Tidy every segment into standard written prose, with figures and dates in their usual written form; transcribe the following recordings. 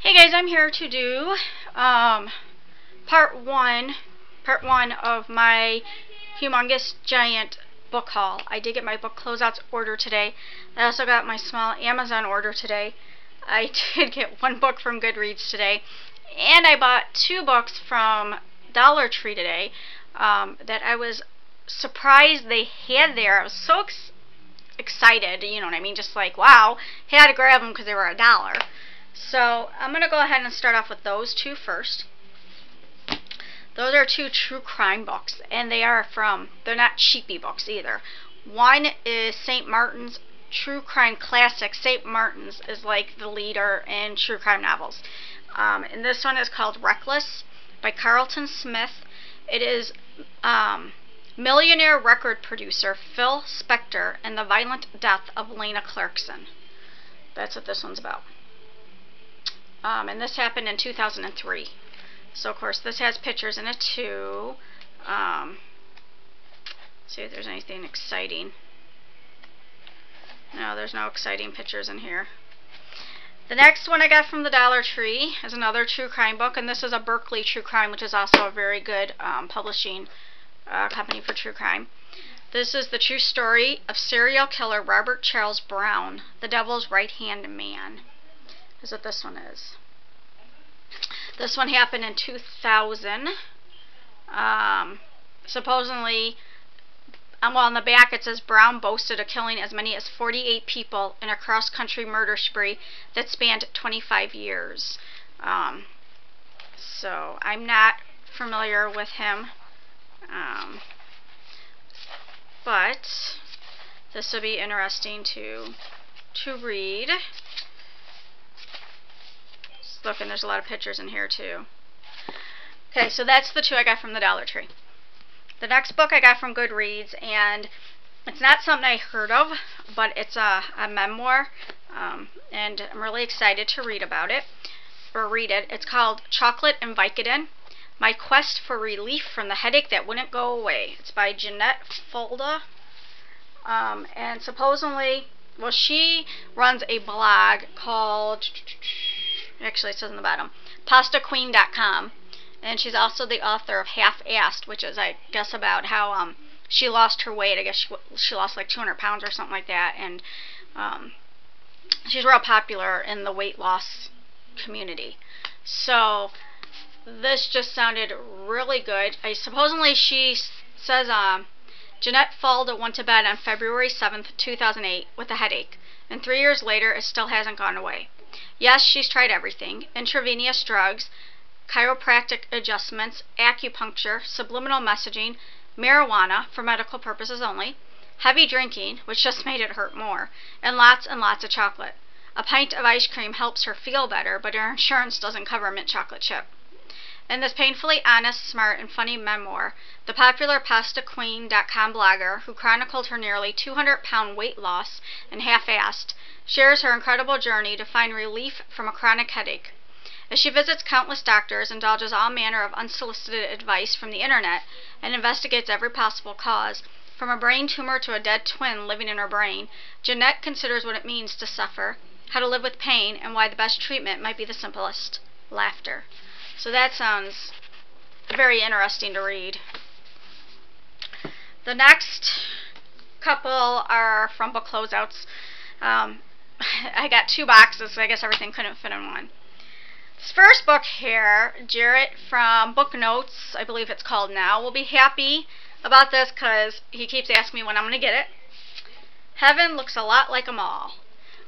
Hey guys, I'm here to do part one of my humongous giant book haul. I did get my book closeouts order today. I also got my small Amazon order today. I did get one book from Goodreads today, and I bought two books from Dollar Tree today that I was surprised they had there. I was so excited, you know what I mean, just like, wow, had to grab them because they were $1. So I'm going to go ahead and start off with those two first. Those are two true crime books, and they're not cheapy books either. One is St. Martin's True Crime Classic. St. Martin's is like the leader in true crime novels. And this one is called Reckless by Carlton Smith. It is millionaire record producer Phil Spector and the violent death of Lena Clarkson. That's what this one's about. And this happened in 2003. So, of course, this has pictures in it, too. See if there's anything exciting. No, there's no exciting pictures in here. The next one I got from the Dollar Tree is another true crime book, and this is a Berkeley True Crime, which is also a very good publishing company for true crime. This is the true story of serial killer Robert Charles Brown, the devil's right-hand man. Is what this one is. This one happened in 2000. Supposedly, well, on the back it says Brown boasted of killing as many as 48 people in a cross-country murder spree that spanned 25 years. So I'm not familiar with him, but this will be interesting to read. Look, and there's a lot of pictures in here too. Okay, so that's the two I got from the Dollar Tree. The next book I got from Goodreads, and it's not something I heard of, but it's a memoir, and I'm really excited to read about it, or read it. It's called Chocolate and Vicodin, My Quest for Relief from the Headache That Wouldn't Go Away. It's by Jeanette Fulda, and supposedly, well, she runs a blog called, actually it says on the bottom, pastaqueen.com, and she's also the author of Half-Assed, which is, I guess, about how she lost her weight. I guess she lost like 200 pounds or something like that, and she's real popular in the weight loss community. So this just sounded really good. Supposedly she says Jeanette Fulda went to bed on February 7th, 2008 with a headache, and 3 years later it still hasn't gone away. Yes, she's tried everything: intravenous drugs, chiropractic adjustments, acupuncture, subliminal messaging, marijuana for medical purposes only, heavy drinking, which just made it hurt more, and lots of chocolate. A pint of ice cream helps her feel better, but her insurance doesn't cover mint chocolate chip. In this painfully honest, smart, and funny memoir, the popular pastaqueen.com blogger, who chronicled her nearly 200-pound weight loss and half-assed, shares her incredible journey to find relief from a chronic headache. As she visits countless doctors, indulges all manner of unsolicited advice from the internet, and investigates every possible cause, from a brain tumor to a dead twin living in her brain, Jeanette considers what it means to suffer, how to live with pain, and why the best treatment might be the simplest: laughter. So that sounds very interesting to read. The next couple are from book closeouts. I got two boxes, so I guess everything couldn't fit in one. This first book here, Jarrett from Book Notes, I believe it's called now, will be happy about this because he keeps asking me when I'm going to get it. Heaven Looks a Lot Like 'Em All.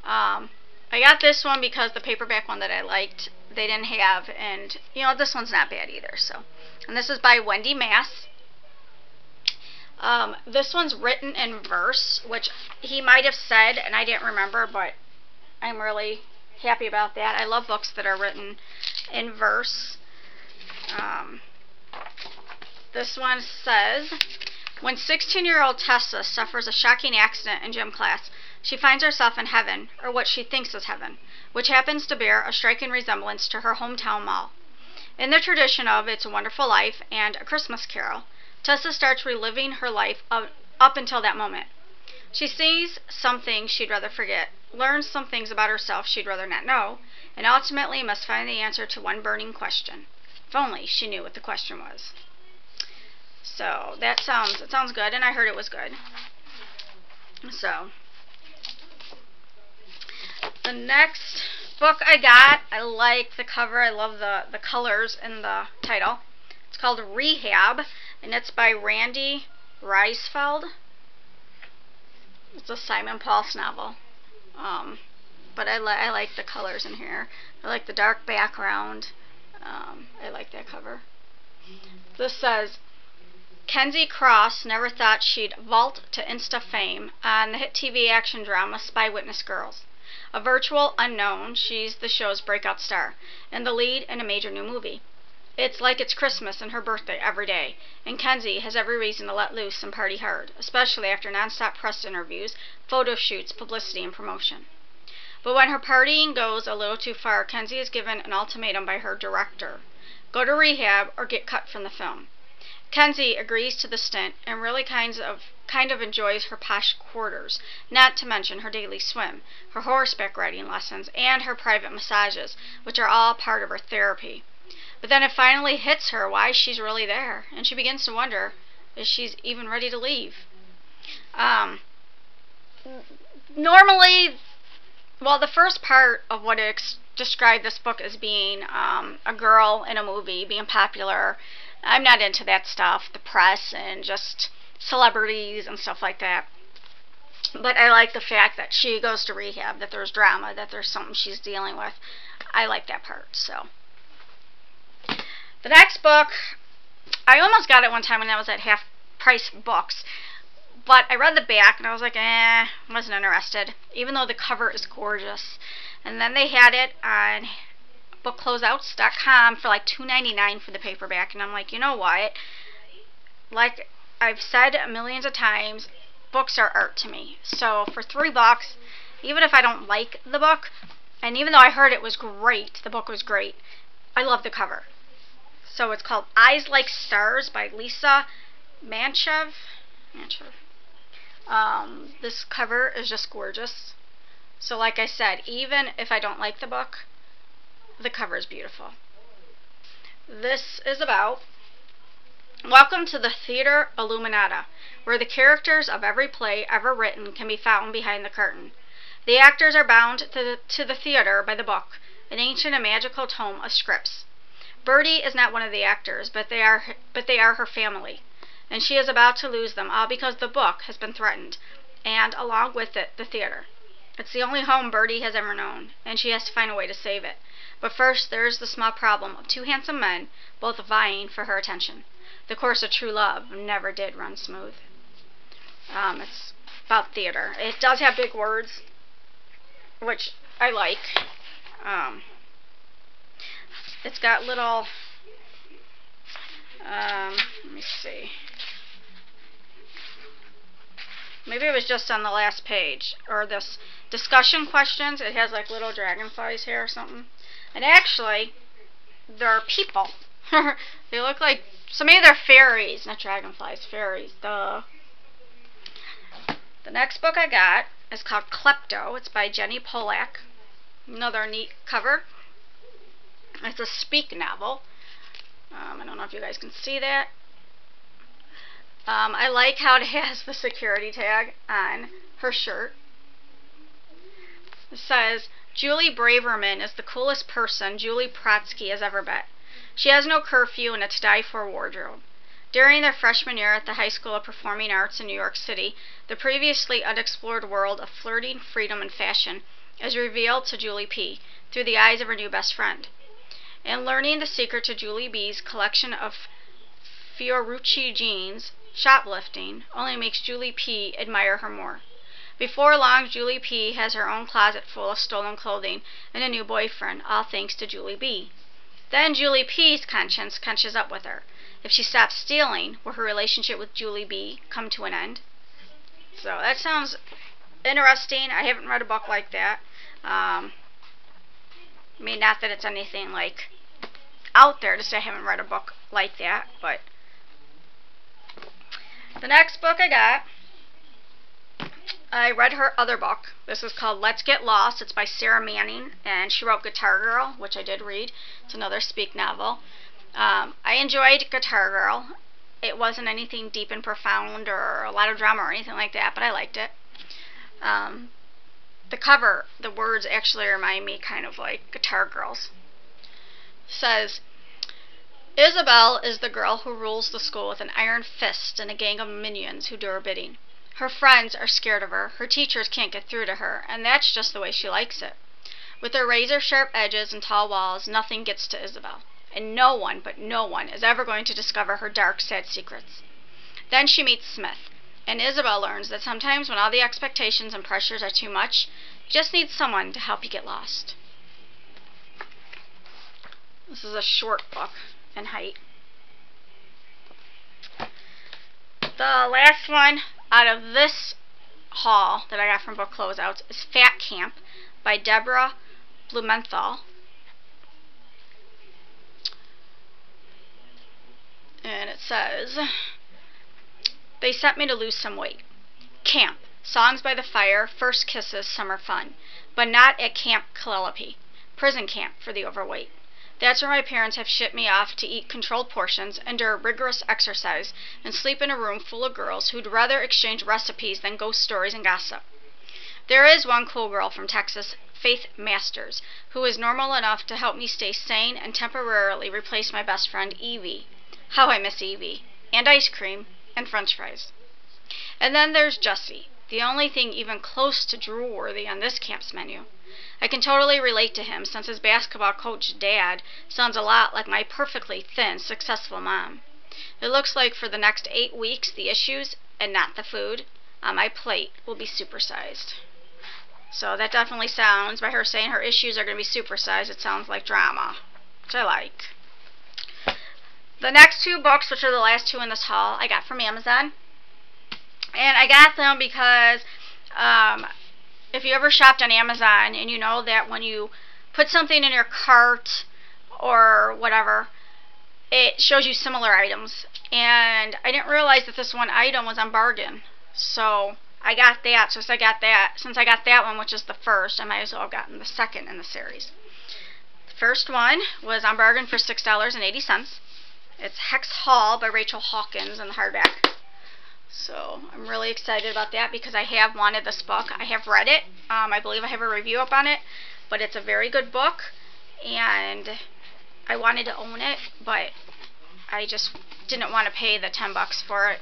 I got this one because the paperback one that I liked, they didn't have, and you know, this one's not bad either. So, and this is by Wendy Mass. This one's written in verse, which he might have said and I didn't remember, but I'm really happy about that. I love books that are written in verse. This one says, when 16-year-old Tessa suffers a shocking accident in gym class, she finds herself in heaven, or what she thinks is heaven, which happens to bear a striking resemblance to her hometown mall. In the tradition of It's a Wonderful Life and A Christmas Carol, Tessa starts reliving her life up until that moment. She sees some things she'd rather forget, learns some things about herself she'd rather not know, and ultimately must find the answer to one burning question. If only she knew what the question was. So it sounds good, and I heard it was good. So the next book I got, I like the cover. I love the colors in the title. It's called Rehab, and it's by Randy Reisfeld. It's a Simon Pulse novel. But I like the colors in here. I like the dark background. I like that cover. This says, Kenzie Cross never thought she'd vault to Insta fame on the hit TV action drama Spy Witness Girls. A virtual unknown, she's the show's breakout star, and the lead in a major new movie. It's like it's Christmas and her birthday every day, and Kenzie has every reason to let loose and party hard, especially after non-stop press interviews, photo shoots, publicity, and promotion. But when her partying goes a little too far, Kenzie is given an ultimatum by her director. Go to rehab or get cut from the film. Kenzie agrees to the stint and really kind of enjoys her posh quarters, not to mention her daily swim, her horseback riding lessons, and her private massages, which are all part of her therapy. But then it finally hits her why she's really there, and she begins to wonder if she's even ready to leave. Normally, well, the first part of what it described this book as being a girl in a movie, being popular. I'm not into that stuff, the press and just celebrities and stuff like that. But I like the fact that she goes to rehab, that there's drama, that there's something she's dealing with. I like that part. So the next book, I almost got it one time when I was at Half Price Books, but I read the back and I was like, wasn't interested, even though the cover is gorgeous. And then they had it on bookcloseouts.com for like $2.99 for the paperback, and I'm like, you know what? Like I've said millions of times, books are art to me. So for $3, even if I don't like the book, and even though I heard it was great, the book was great, I love the cover. So it's called Eyes Like Stars by Lisa Manchev. This cover is just gorgeous. So like I said, even if I don't like the book, the cover is beautiful. This is about welcome to the Theater Illuminata, where the characters of every play ever written can be found behind the curtain. The actors are bound to the theater by the book, an ancient and magical tome of scripts. Birdie is not one of the actors, but they are her family, and she is about to lose them all because the book has been threatened, and along with it, the theater. It's the only home Birdie has ever known, and she has to find a way to save it. But first, there is the small problem of two handsome men, both vying for her attention. The course of true love never did run smooth. It's about theater. It does have big words, which I like. It's got little, let me see. Maybe it was just on the last page, or this discussion questions. It has like little dragonflies here or something. And actually, they're people. They look like, so maybe they're fairies, not dragonflies, fairies. Duh. The next book I got is called Klepto. It's by Jenny Polak. Another neat cover. It's a speak novel. I don't know if you guys can see that. I like how it has the security tag on her shirt. It says, Julie Braverman is the coolest person Julie Protsky has ever met. She has no curfew and a to-die-for wardrobe. During their freshman year at the High School of Performing Arts in New York City, the previously unexplored world of flirting, freedom, and fashion is revealed to Julie P. through the eyes of her new best friend. In learning the secret to Julie B's collection of Fiorucci jeans, shoplifting only makes Julie P. admire her more. Before long, Julie P. has her own closet full of stolen clothing and a new boyfriend, all thanks to Julie B. Then Julie P.'s conscience catches up with her. If she stops stealing, will her relationship with Julie B. come to an end? So that sounds interesting. I haven't read a book like that. I mean, not that it's anything like out there to say I haven't read a book like that, but the next book I got I read her other book. This is called Let's Get Lost. It's by Sarah Manning, and she wrote Guitar Girl, which I did read. It's another Speak novel. I enjoyed Guitar Girl. It wasn't anything deep and profound or a lot of drama or anything like that, but I liked it. The cover, the words actually remind me kind of like Guitar Girls. It says, Isabel is the girl who rules the school with an iron fist and a gang of minions who do her bidding. Her friends are scared of her, her teachers can't get through to her, and that's just the way she likes it. With her razor-sharp edges and tall walls, nothing gets to Isabel, and no one, but no one, is ever going to discover her dark, sad secrets. Then she meets Smith, and Isabel learns that sometimes when all the expectations and pressures are too much, you just need someone to help you get lost. This is a short book in height. The last one out of this haul that I got from Book Closeouts is Fat Camp by Deborah Blumenthal. And it says, they sent me to lose some weight. Camp. Songs by the fire, first kisses, summer fun. But not at Camp Calliope. Prison camp for the overweight. That's where my parents have shipped me off to eat controlled portions, endure rigorous exercise, and sleep in a room full of girls who'd rather exchange recipes than ghost stories and gossip. There is one cool girl from Texas, Faith Masters, who is normal enough to help me stay sane and temporarily replace my best friend, Evie. How I miss Evie. And ice cream. And french fries. And then there's Jussie, the only thing even close to drool-worthy on this camp's menu. I can totally relate to him since his basketball coach dad sounds a lot like my perfectly thin, successful mom. It looks like for the next 8 weeks, the issues, and not the food, on my plate will be supersized. So that definitely sounds, by her saying her issues are going to be supersized, it sounds like drama, which I like. The next 2 books, which are the last 2 in this haul, I got from Amazon. And I got them because if you ever shopped on Amazon and you know that when you put something in your cart or whatever, it shows you similar items. And I didn't realize that this one item was on bargain. So I got that. So since I got that one, which is the first, I might as well have gotten the second in the series. The first one was on bargain for $6.80. It's Hex Hall by Rachel Hawkins in the hardback. So I'm really excited about that because I have wanted this book. I have read it. I believe I have a review up on it, but it's a very good book, and I wanted to own it, but I just didn't want to pay the $10 for it,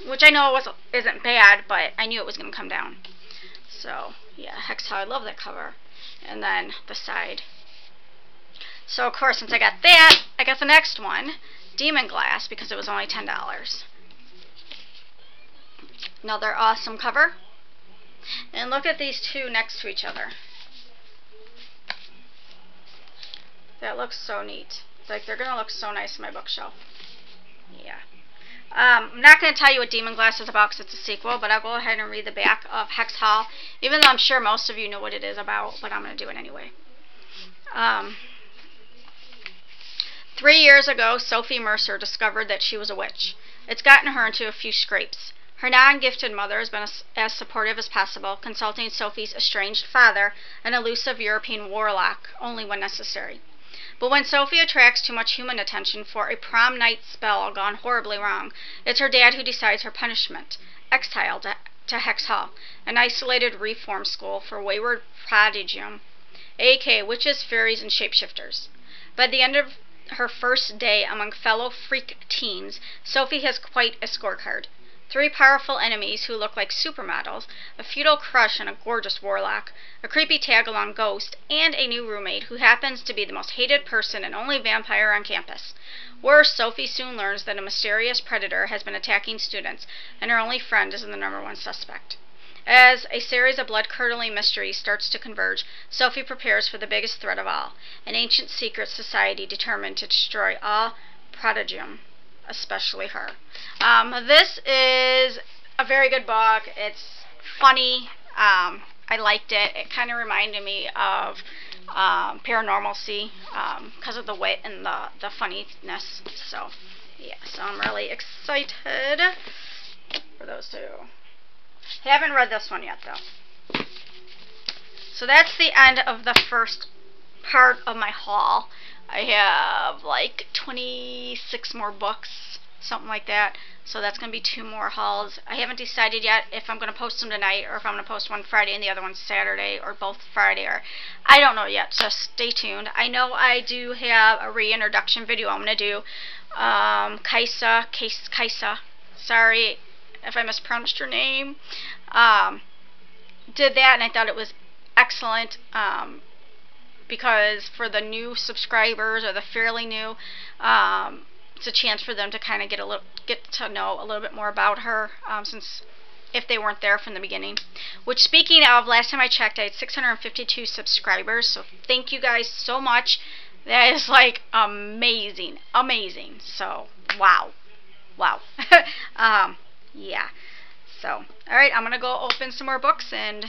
which I know isn't bad, but I knew it was going to come down. So yeah, Hex Hall. I love that cover, and then the side. So of course, since I got that, I got the next one, Demon Glass, because it was only $10. Another awesome cover. And look at these 2 next to each other. That looks so neat. It's like they're going to look so nice in my bookshelf. Yeah. I'm not going to tell you what Demon Glass is about because it's a sequel, but I'll go ahead and read the back of Hex Hall, even though I'm sure most of you know what it is about, but I'm going to do it anyway. 3 years ago, Sophie Mercer discovered that she was a witch. It's gotten her into a few scrapes. Her non-gifted mother has been as supportive as possible, consulting Sophie's estranged father, an elusive European warlock, only when necessary. But when Sophie attracts too much human attention for a prom night spell gone horribly wrong, it's her dad who decides her punishment, exile to Hex Hall, an isolated reform school for wayward prodigium, a.k.a. witches, fairies, and shapeshifters. By the end of her first day among fellow freak teens, Sophie has quite a scorecard. 3 powerful enemies who look like supermodels, a feudal crush on a gorgeous warlock, a creepy tag-along ghost, and a new roommate who happens to be the most hated person and only vampire on campus. Worse, Sophie soon learns that a mysterious predator has been attacking students, and her only friend is the #1 suspect. As a series of blood-curdling mysteries starts to converge, Sophie prepares for the biggest threat of all, an ancient secret society determined to destroy all prodigium, especially her. This is a very good book. It's funny. I liked it. It kind of reminded me of Paranormalcy because of the wit and the funniness. So, yeah. So I'm really excited for those 2. Haven't read this one yet, though. So that's the end of the first part of my haul. I have like 26 more books, something like that. So that's going to be 2 more hauls. I haven't decided yet if I'm going to post them tonight or if I'm going to post one Friday and the other one Saturday, or both Friday, or I don't know yet, so stay tuned. I know I do have a reintroduction video I'm going to do. Kaisa, sorry if I mispronounced your name, did that, and I thought it was excellent, because for the new subscribers or the fairly new, it's a chance for them to kind of get to know a little bit more about her, since if they weren't there from the beginning. Which, speaking of, last time I checked, I had 652 subscribers, so thank you guys so much. That is like amazing. So wow. Yeah. So, alright, I'm gonna go open some more books and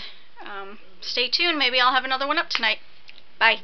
stay tuned. Maybe I'll have another one up tonight. Bye.